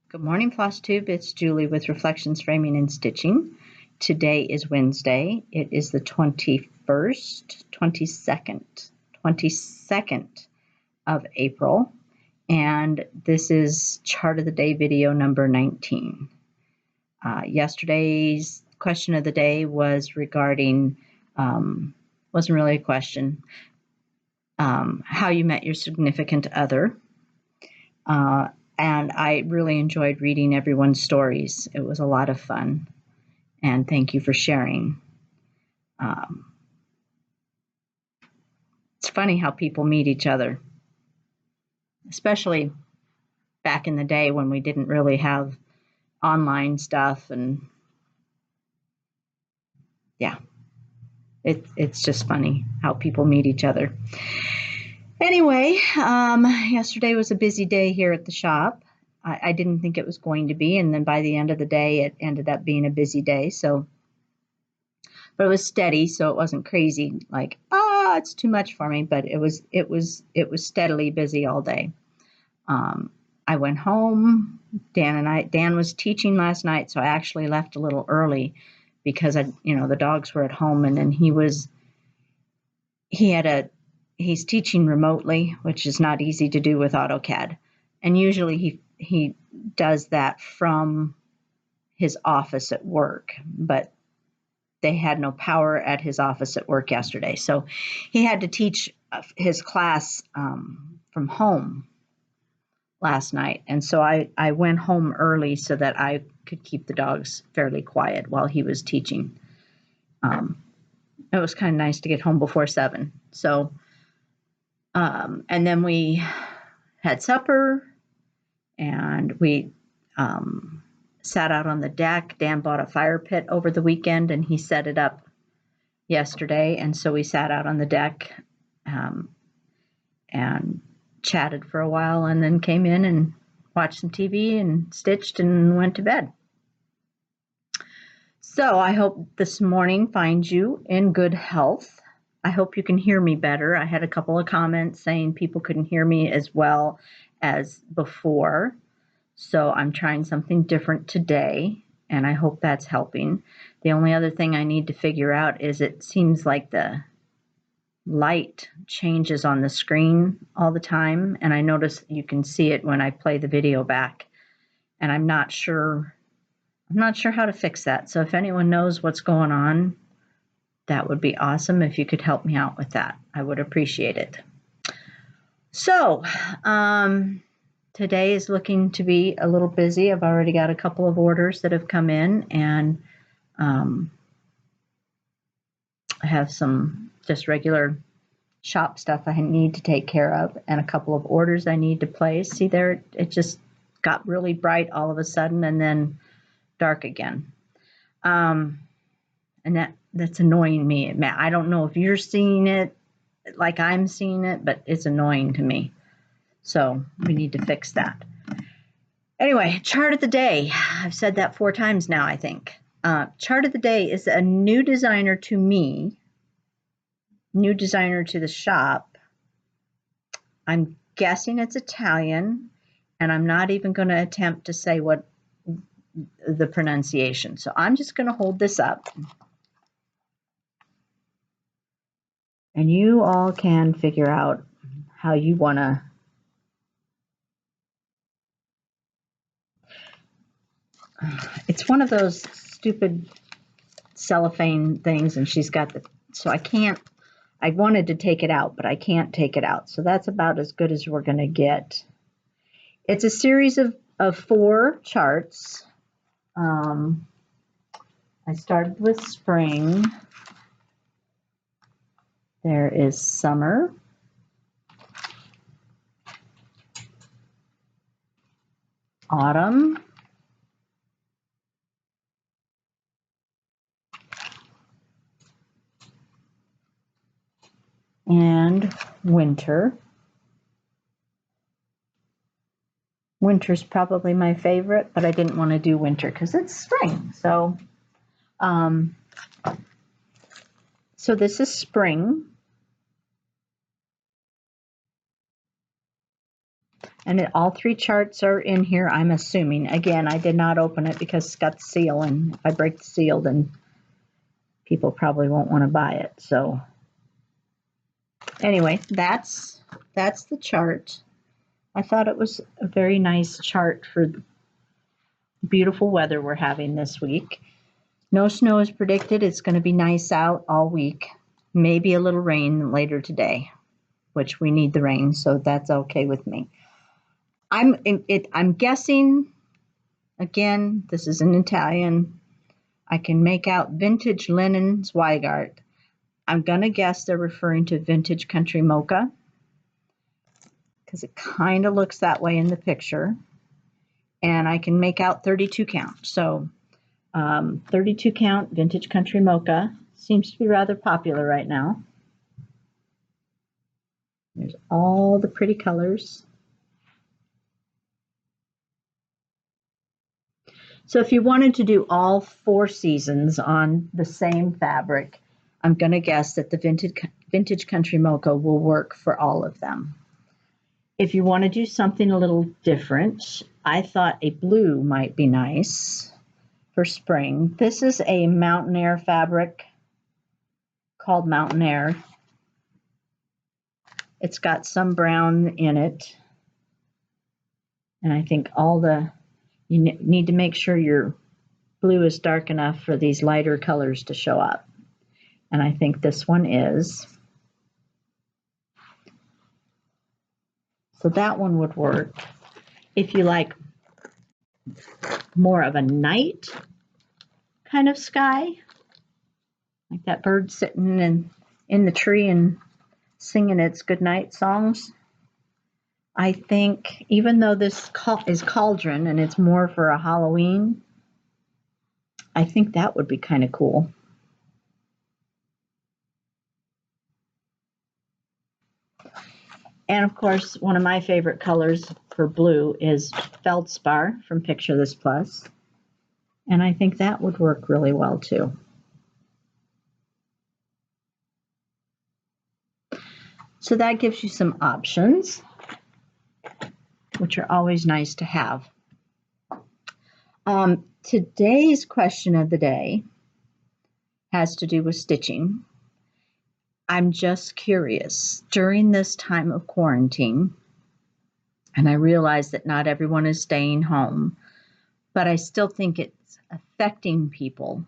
Good morning, FlossTube. It's Julie with Reflections Framing and Stitching. Today is Wednesday. It is the 22nd of April, and this is Chart of the Day video number 19. Yesterday's question of the day was regarding, wasn't really a question, how you met your significant other. And I really enjoyed reading everyone's stories. It was a lot of fun. And thank you for sharing. It's funny how people meet each other, especially back in the day when we didn't really have online stuff. And yeah, it's just funny how people meet each other. Anyway, yesterday was a busy day here at the shop. I didn't think it was going to be, and then by the end of the day, it ended up being a busy day. But it was steady, so it wasn't crazy. Like, it's too much for me. But it was steadily busy all day. I went home. Dan was teaching last night, so I actually left a little early because the dogs were at home, and then he's teaching remotely, which is not easy to do with AutoCAD. And usually he does that from his office at work, but they had no power at his office at work yesterday. So he had to teach his class from home last night. And so I went home early so that I could keep the dogs fairly quiet while he was teaching. It was kind of nice to get home before 7. So and then we had supper, and we sat out on the deck. Dan bought a fire pit over the weekend, and he set it up yesterday. And so we sat out on the deck and chatted for a while, and then came in and watched some TV and stitched and went to bed. So I hope this morning finds you in good health. I hope you can hear me better. I had a couple of comments saying people couldn't hear me as well as before. So I'm trying something different today, and I hope that's helping. The only other thing I need to figure out is it seems like the light changes on the screen all the time, and I notice you can see it when I play the video back, and I'm not sure how to fix that. So if anyone knows what's going on, that would be awesome if you could help me out with that. I would appreciate it. So today is looking to be a little busy. I've already got a couple of orders that have come in, and I have some just regular shop stuff I need to take care of, and a couple of orders I need to place. See there, it just got really bright all of a sudden and then dark again. And that's annoying me. I don't know if you're seeing it like I'm seeing it, but it's annoying to me. So we need to fix that. Anyway, chart of the day. I've said that 4 times now, I think. Chart of the day is a new designer to me, new designer to the shop. I'm guessing it's Italian, and I'm not even going to attempt to say what the pronunciation. So I'm just going to hold this up, and you all can figure out how you want to. It's one of those stupid cellophane things, and she's got so I wanted to take it out, but I can't take it out. So that's about as good as we're going to get. It's a series of 4 charts. I started with spring. There is summer. Autumn. And winter. Winter's probably my favorite, but I didn't want to do winter because it's spring. So, so this is spring. And all 3 charts are in here, I'm assuming. Again, I did not open it because it's got the seal, and if I break the seal, then people probably won't want to buy it. So anyway, that's the chart. I thought it was a very nice chart for the beautiful weather we're having this week. No snow is predicted. It's going to be nice out all week. Maybe a little rain later today, which we need the rain, so that's okay with me. I'm guessing, again, this is in Italian. I can make out vintage linen Zweigart. I'm going to guess they're referring to vintage country mocha because it kind of looks that way in the picture. And I can make out 32 count. So 32 count vintage country mocha seems to be rather popular right now. There's all the pretty colors. So if you wanted to do all 4 seasons on the same fabric, I'm going to guess that the vintage country mocha will work for all of them. If you want to do something a little different, I thought a blue might be nice for spring. This is a Mountain Air fabric called Mountain Air. It's got some brown in it. And I think you need to make sure your blue is dark enough for these lighter colors to show up. And I think this one is. So that one would work. If you like more of a night kind of sky, like that bird sitting in the tree and singing its goodnight songs, I think even though this is cauldron and it's more for a Halloween, I think that would be kind of cool. And of course, one of my favorite colors for blue is Feldspar from Picture This Plus. And I think that would work really well too. So that gives you some options, which are always nice to have. Today's question of the day has to do with stitching. I'm just curious, during this time of quarantine, and I realize that not everyone is staying home, but I still think it's affecting people,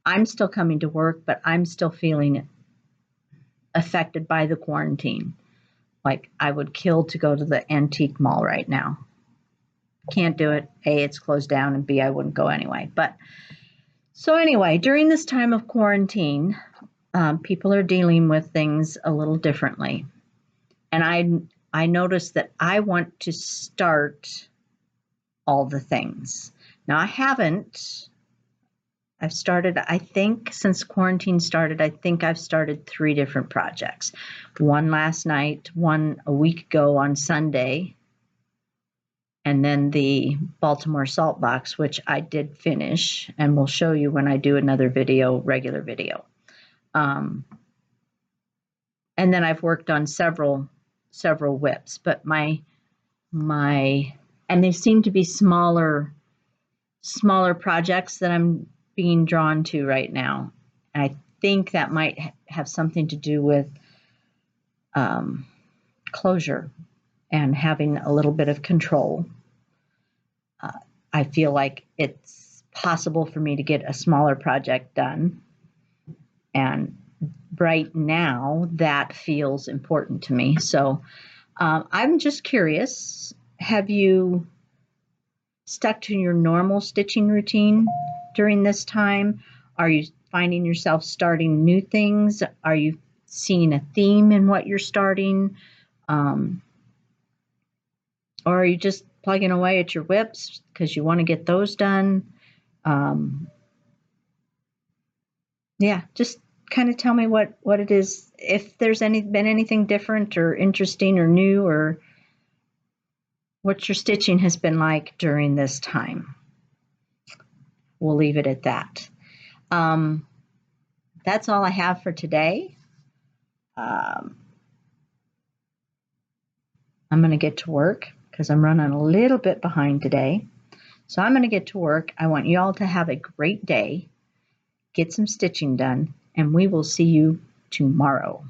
I'm still coming to work, but I'm still feeling affected by the quarantine. Like I would kill to go to the antique mall right now. Can't do it. A, it's closed down, and B, I wouldn't go anyway. So anyway, during this time of quarantine, people are dealing with things a little differently. And I noticed that I want to start all the things. Now I've started, I think since quarantine started, I think I've started 3 different projects. One last night, one a week ago on Sunday, and then the Baltimore Salt Box, which I did finish, and will show you when I do another regular video. And then I've worked on several whips, but and they seem to be smaller projects that I'm being drawn to right now. And I think that might have something to do with closure and having a little bit of control. I feel like it's possible for me to get a smaller project done. And right now, that feels important to me. So I'm just curious, have you stuck to your normal stitching routine during this time? Are you finding yourself starting new things? Are you seeing a theme in what you're starting? Or are you just plugging away at your whips because you want to get those done? Yeah, just kind of tell me what it is, if there's been anything different or interesting or new, or what your stitching has been like during this time. We'll leave it at that. That's all I have for today. I'm I'm going to get to work because I'm running a little bit behind today. So I'm going to get to work. I want you all to have a great day, get some stitching done, and we will see you tomorrow.